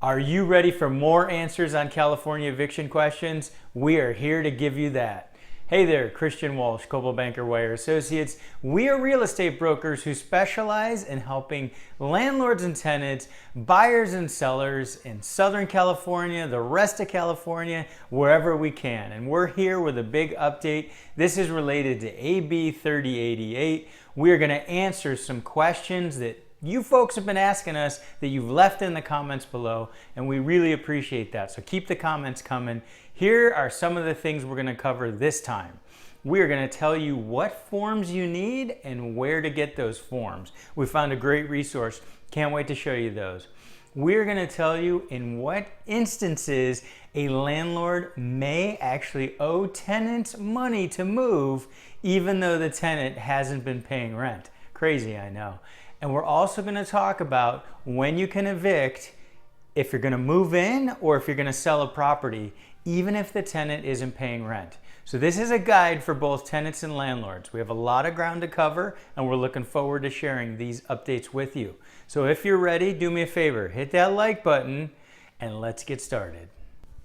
Are you ready for more answers on California eviction questions? We are here to give you that. Hey there, Christian Walsh, Coldwell Banker Wire Associates. We are real estate brokers who specialize in helping landlords and tenants, buyers and sellers in Southern California, the rest of California, wherever we can. And we're here with a big update. This is related to AB 3088. We are going to answer some questions that you folks have been asking us that you've left in the comments below, and we really appreciate that. So keep the comments coming. Here are some of the things we're going to cover this time. We are going to tell you what forms you need and where to get those forms. We found a great resource. Can't wait to show you those. We're going to tell you in what instances a landlord may actually owe tenants money to move even though the tenant hasn't been paying rent. Crazy, I know. And we're also going to talk about when you can evict if you're going to move in or if you're going to sell a property, even if the tenant isn't paying rent. So this is a guide for both tenants and landlords. We have a lot of ground to cover, and we're looking forward to sharing these updates with you. So if you're ready, do me a favor, hit that like button, and let's get started.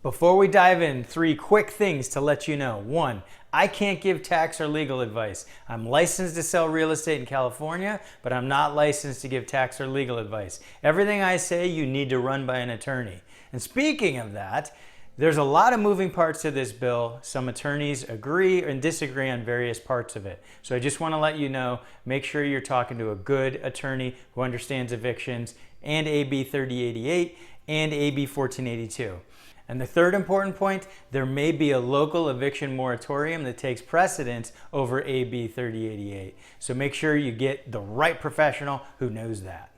Before we dive in, 3 quick things to let you know. 1, I can't give tax or legal advice. I'm licensed to sell real estate in California, but I'm not licensed to give tax or legal advice. Everything I say, you need to run by an attorney. And speaking of that, there's a lot of moving parts to this bill. Some attorneys agree and disagree on various parts of it. So I just want to let you know, make sure you're talking to a good attorney who understands evictions and AB 3088 and AB 1482. And the third important point, there may be a local eviction moratorium that takes precedence over AB 3088. So make sure you get the right professional who knows that.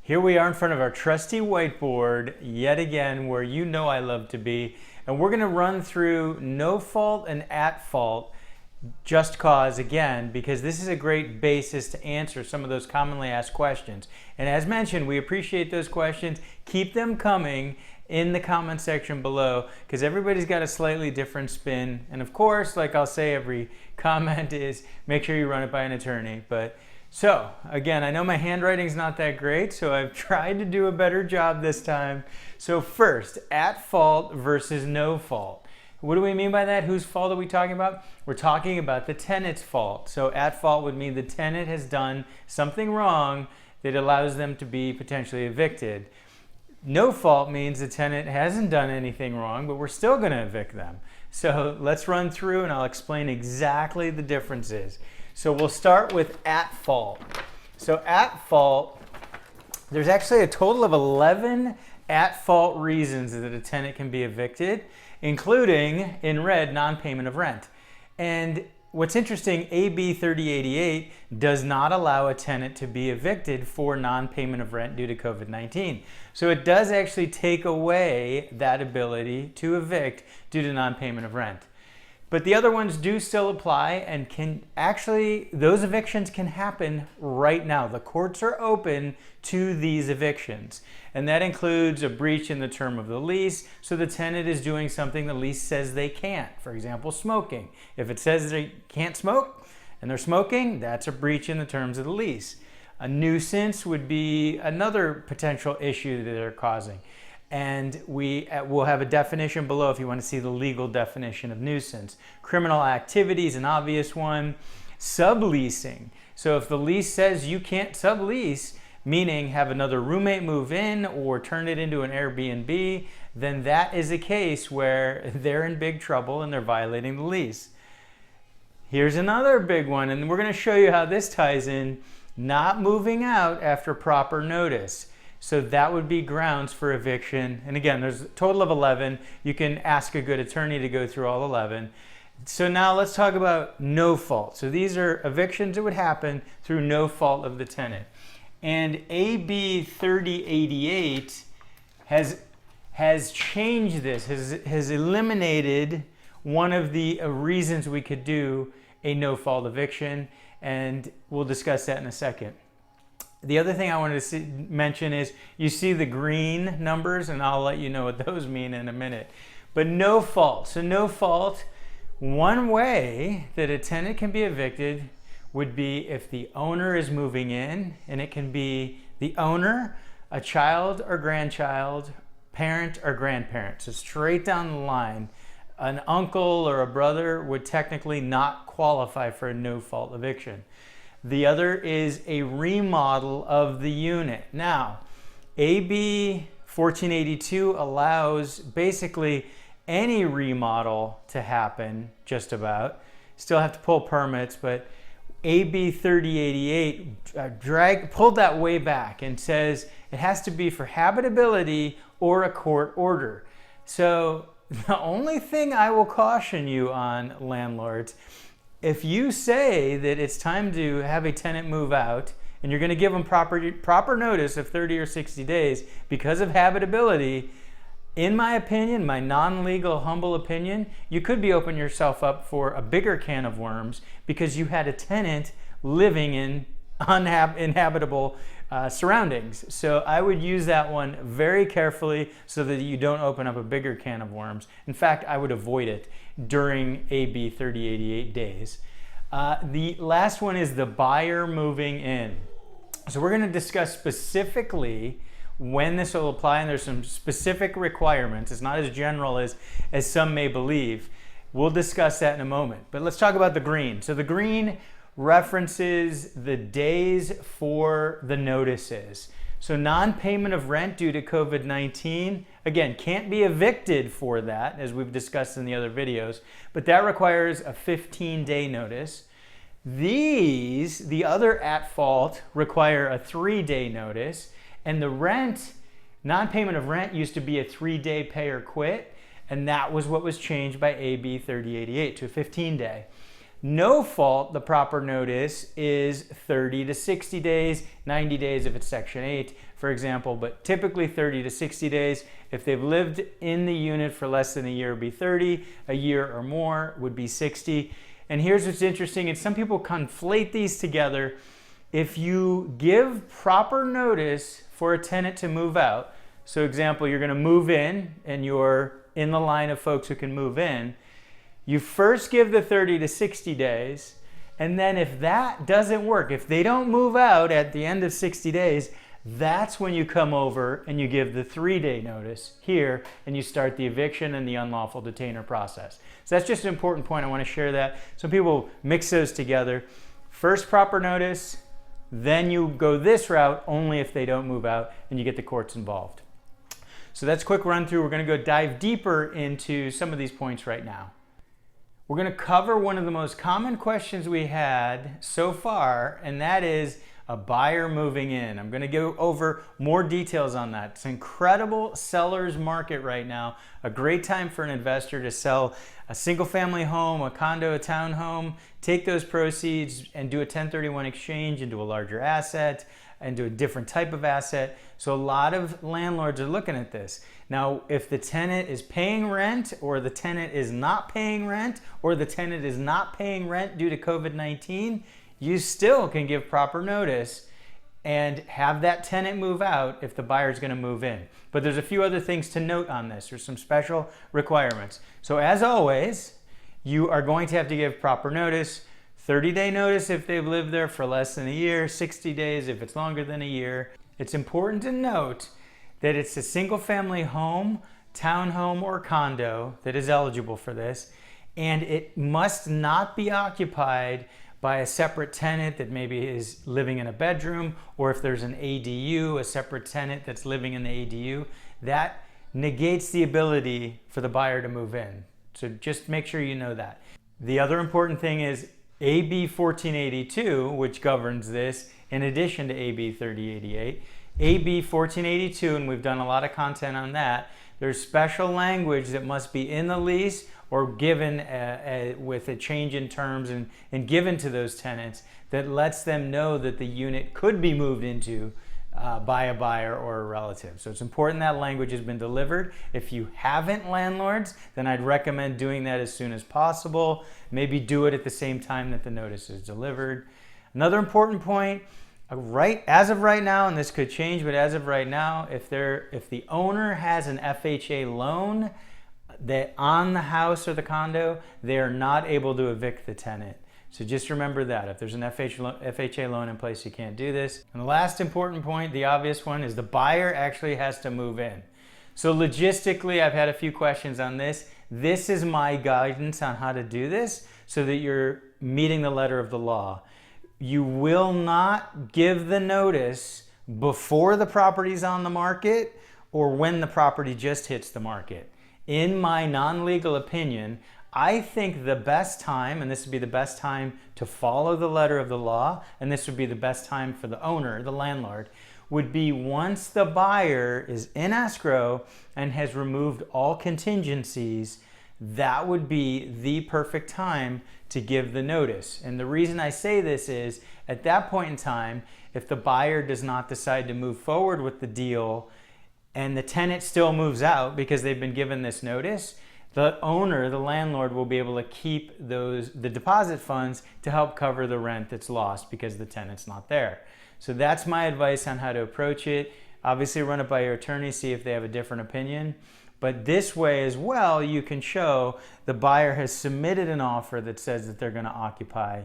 Here we are in front of our trusty whiteboard, yet again, where you know I love to be. And we're going to run through no fault and at fault just cause again, because this is a great basis to answer some of those commonly asked questions. And as mentioned, we appreciate those questions. Keep them coming in the comment section below, because everybody's got a slightly different spin. And of course, like I'll say every comment is, make sure you run it by an attorney. So again, I know my handwriting's not that great, so I've tried to do a better job this time. So first, at fault versus no fault. What do we mean by that? Whose fault are we talking about? We're talking about the tenant's fault. So at fault would mean the tenant has done something wrong that allows them to be potentially evicted. No fault means the tenant hasn't done anything wrong, but we're still going to evict them. So let's run through and I'll explain exactly the differences. So we'll start with at fault. So at fault, there's actually a total of 11 at fault reasons that a tenant can be evicted, including, in red, non-payment of rent. And what's interesting, AB 3088 does not allow a tenant to be evicted for non-payment of rent due to COVID-19. So it does actually take away that ability to evict due to non-payment of rent. But the other ones do still apply, and can actually, those evictions can happen right now. The courts are open to these evictions. And that includes a breach in the term of the lease. So the tenant is doing something the lease says they can't. For example, smoking. If it says they can't smoke and they're smoking, that's a breach in the terms of the lease. A nuisance would be another potential issue that they're causing. And we'll have a definition below if you want to see the legal definition of nuisance. Criminal activity is an obvious one. Subleasing. So if the lease says you can't sublease, meaning have another roommate move in or turn it into an Airbnb, then that is a case where they're in big trouble and they're violating the lease. Here's another big one, and we're going to show you how this ties in. Not moving out after proper notice. So that would be grounds for eviction. And again, there's a total of 11. You can ask a good attorney to go through all 11. So now let's talk about no fault. So these are evictions that would happen through no fault of the tenant. And AB 3088 has changed this, has eliminated one of the reasons we could do a no fault eviction. And we'll discuss that in a second. The other thing I wanted to mention is you see the green numbers, and I'll let you know what those mean in a minute. But no fault. So no fault, one way that a tenant can be evicted would be if the owner is moving in, and it can be the owner, a child or grandchild, parent or grandparent. So straight down the line, an uncle or a brother would technically not qualify for a no-fault eviction. The other is a remodel of the unit. Now, AB 1482 allows basically any remodel to happen, just about. Still have to pull permits, but AB 3088 pulled that way back and says it has to be for habitability or a court order. So the only thing I will caution you on, landlords, if you say that it's time to have a tenant move out and you're going to give them proper notice of 30 or 60 days because of habitability, in my opinion, my non-legal, humble opinion, you could be opening yourself up for a bigger can of worms because you had a tenant living in uninhabitable surroundings. So I would use that one very carefully so that you don't open up a bigger can of worms. In fact, I would avoid it during AB 3088 days. The last one is the buyer moving in. So we're going to discuss specifically when this will apply, and there's some specific requirements. It's not as general as some may believe. We'll discuss that in a moment. But let's talk about the green. So the green references the days for the notices. So non-payment of rent due to COVID-19, again, can't be evicted for that, as we've discussed in the other videos, but that requires a 15-day notice. The other at fault, require a 3-day notice. And the rent, non-payment of rent used to be a 3-day pay or quit, and that was what was changed by AB 3088 to a 15-day. No fault, the proper notice is 30 to 60 days, 90 days if it's Section 8, for example, but typically 30 to 60 days. If they've lived in the unit for less than a year, it would be 30, a year or more would be 60. And here's what's interesting, and some people conflate these together. If you give proper notice for a tenant to move out, so example, you're going to move in and you're in the line of folks who can move in, you first give the 30 to 60 days, and then if that doesn't work, if they don't move out at the end of 60 days, that's when you come over and you give the 3-day notice here and you start the eviction and the unlawful detainer process. So that's just an important point. I want to share that. Some people mix those together. First proper notice, then you go this route only if they don't move out and you get the courts involved. So that's a quick run through. We're going to go dive deeper into some of these points right now. We're going to cover one of the most common questions we had so far, and that is a buyer moving in. I'm going to go over more details on that. It's an incredible seller's market right now. A great time for an investor to sell a single family home, a condo, a townhome, take those proceeds and do a 1031 exchange into a larger asset, into a different type of asset. So a lot of landlords are looking at this. Now, if the tenant is paying rent, or the tenant is not paying rent, or the tenant is not paying rent due to COVID-19, you still can give proper notice and have that tenant move out if the buyer is going to move in. But there's a few other things to note on this. There's some special requirements. So as always, you are going to have to give proper notice. 30-day notice if they've lived there for less than a year, 60 days if it's longer than a year. It's important to note that it's a single family home, townhome, or condo that is eligible for this, and it must not be occupied by a separate tenant that maybe is living in a bedroom, or if there's an ADU, a separate tenant that's living in the ADU, that negates the ability for the buyer to move in. So just make sure you know that. The other important thing is AB 1482, which governs this, in addition to AB 3088. AB 1482, and we've done a lot of content on that, there's special language that must be in the lease or given with a change in terms and given to those tenants that lets them know that the unit could be moved into by a buyer or a relative. So it's important that language has been delivered. If you haven't, landlords, then I'd recommend doing that as soon as possible. Maybe do it at the same time that the notice is delivered. Another important point, as of right now, and this could change, but as of right now, if the owner has an FHA loan that on the house or the condo, they are not able to evict the tenant. So just remember that. If there's an FHA loan in place, you can't do this. And the last important point, the obvious one, is the buyer actually has to move in. So logistically, I've had a few questions on this. This is my guidance on how to do this so that you're meeting the letter of the law. You will not give the notice before the property's on the market or when the property just hits the market. In my non-legal opinion, I think the best time, and this would be the best time to follow the letter of the law, and this would be the best time for the owner, the landlord, would be once the buyer is in escrow and has removed all contingencies. That would be the perfect time to give the notice. And the reason I say this is, at that point in time, if the buyer does not decide to move forward with the deal and the tenant still moves out because they've been given this notice, the owner, the landlord, will be able to keep the deposit funds to help cover the rent that's lost because the tenant's not there. So that's my advice on how to approach it. Obviously run it by your attorney, see if they have a different opinion. But this way as well, you can show the buyer has submitted an offer that says that they're going to occupy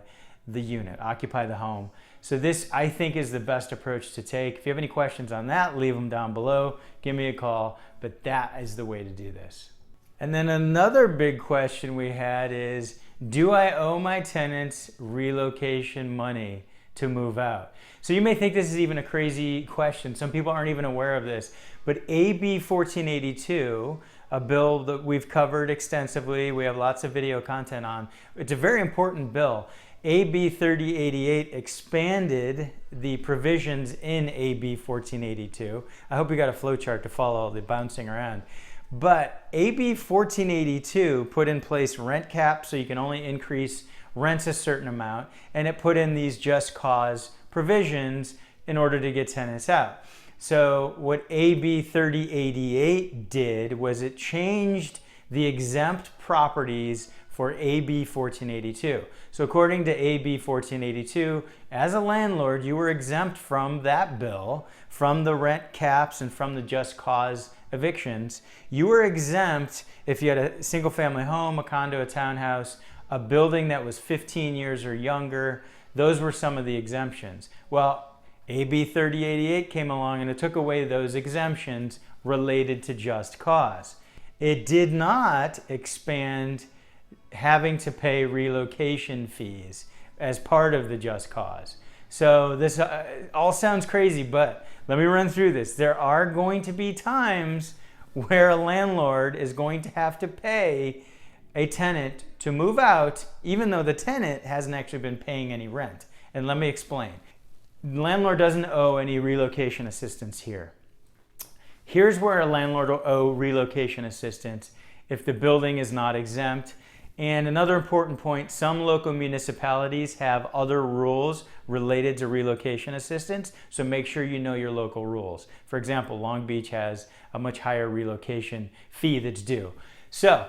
the unit, occupy the home. So this, I think, is the best approach to take. If you have any questions on that, leave them down below. Give me a call. But that is the way to do this. And then another big question we had is, do I owe my tenants relocation money to move out? So you may think this is even a crazy question. Some people aren't even aware of this. But AB 1482, a bill that we've covered extensively, we have lots of video content on, it's a very important bill. AB 3088 expanded the provisions in AB 1482. I hope you got a flow chart to follow the bouncing around. But AB 1482 put in place rent caps so you can only increase rents a certain amount, and it put in these just cause provisions in order to get tenants out. So what AB 3088 did was it changed the exempt properties for AB 1482. So according to AB 1482, as a landlord, you were exempt from that bill, from the rent caps and from the just cause evictions. You were exempt if you had a single family home, a condo, a townhouse, a building that was 15 years or younger. Those were some of the exemptions. Well, AB 3088 came along and it took away those exemptions related to just cause. It did not expand having to pay relocation fees as part of the just cause. So this all sounds crazy, but let me run through this. There are going to be times where a landlord is going to have to pay a tenant to move out, even though the tenant hasn't actually been paying any rent. And let me explain. The landlord doesn't owe any relocation assistance here. Here's where a landlord will owe relocation assistance if the building is not exempt. And another important point, some local municipalities have other rules related to relocation assistance, so make sure you know your local rules. For example, Long Beach has a much higher relocation fee that's due. So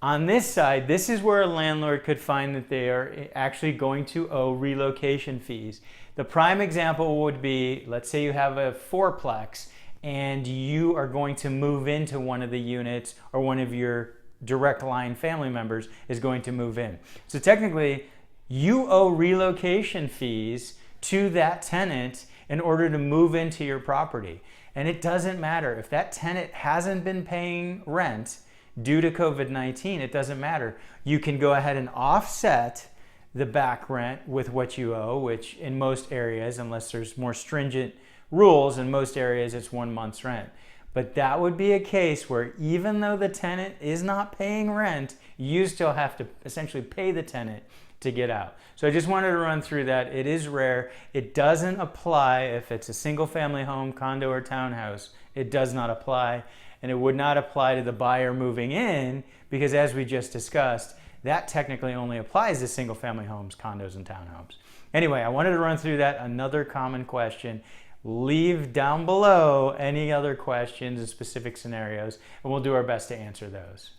on this side, this is where a landlord could find that they are actually going to owe relocation fees. The prime example would be, let's say you have a fourplex and you are going to move into one of the units, or one of your direct line family members is going to move in. So technically, you owe relocation fees to that tenant in order to move into your property. And it doesn't matter if that tenant hasn't been paying rent due to COVID-19, it doesn't matter. You can go ahead and offset the back rent with what you owe, which in most areas, unless there's more stringent rules, in most areas it's 1 month's rent. But that would be a case where even though the tenant is not paying rent, you still have to essentially pay the tenant to get out. So I just wanted to run through that. It is rare. It doesn't apply if it's a single family home, condo, or townhouse. It does not apply. And it would not apply to the buyer moving in because, as we just discussed, that technically only applies to single family homes, condos, and townhomes. Anyway, I wanted to run through that. Another common question. Leave down below any other questions and specific scenarios, and we'll do our best to answer those.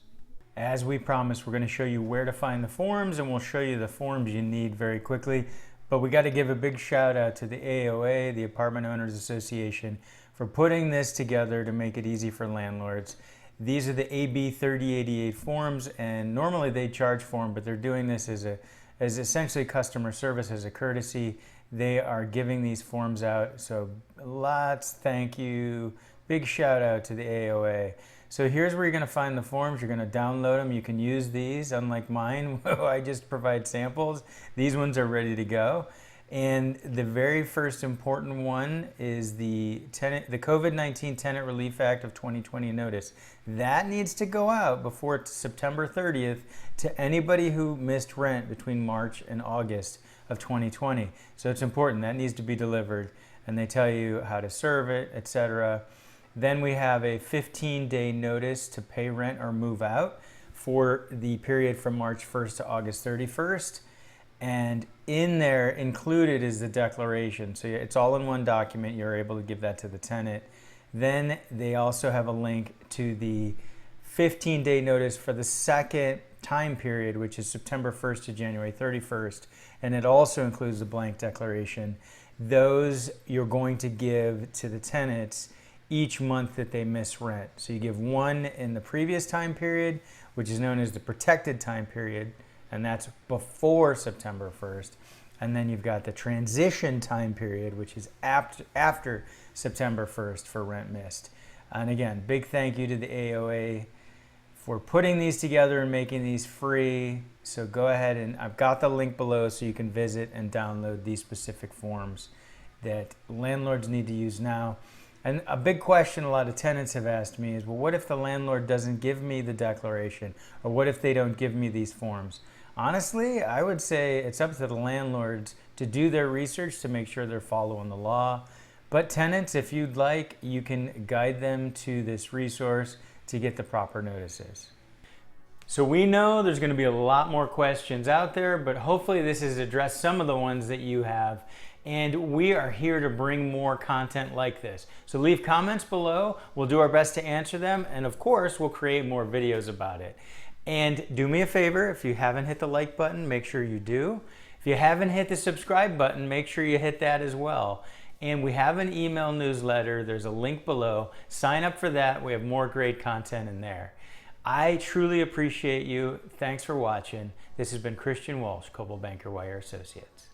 As we promised, we're going to show you where to find the forms, and we'll show you the forms you need very quickly. But we got to give a big shout out to the AOA, the Apartment Owners Association, for putting this together to make it easy for landlords. These are the AB 3088 forms, and normally they charge for them, but they're doing this as essentially customer service, as a courtesy. They are giving these forms out, so thank you Big shout out to the AOA. So here's where you're going to find the forms. You're going to download them. You can use these, unlike mine. I just provide samples. These ones are ready to go. And the very first important one is the COVID-19 Tenant Relief Act of 2020 notice. That needs to go out before September 30th to anybody who missed rent between March and August of 2020. So it's important. That needs to be delivered. And they tell you how to serve it, etc. Then we have a 15-day notice to pay rent or move out for the period from March 1st to August 31st. And in there included is the declaration. So it's all in one document. You're able to give that to the tenant. Then they also have a link to the 15-day notice for the second time period, which is September 1st to January 31st. And it also includes the blank declaration. Those you're going to give to the tenants each month that they miss rent. So you give one in the previous time period, which is known as the protected time period, and that's before September 1st. And then you've got the transition time period, which is after September 1st for rent missed. And again, big thank you to the AOA for putting these together and making these free. So go ahead, and I've got the link below so you can visit and download these specific forms that landlords need to use now. And a big question a lot of tenants have asked me is, well, what if the landlord doesn't give me the declaration? Or what if they don't give me these forms? Honestly, I would say it's up to the landlords to do their research to make sure they're following the law. But tenants, if you'd like, you can guide them to this resource to get the proper notices. So we know there's going to be a lot more questions out there, but hopefully this has addressed some of the ones that you have. And we are here to bring more content like this. So leave comments below. We'll do our best to answer them. And of course, we'll create more videos about it. And do me a favor, if you haven't hit the like button, make sure you do. If you haven't hit the subscribe button, make sure you hit that as well. And we have an email newsletter. There's a link below. Sign up for that. We have more great content in there. I truly appreciate you. Thanks for watching. This has been Christian Walsh, Coldwell Banker Wire Associates.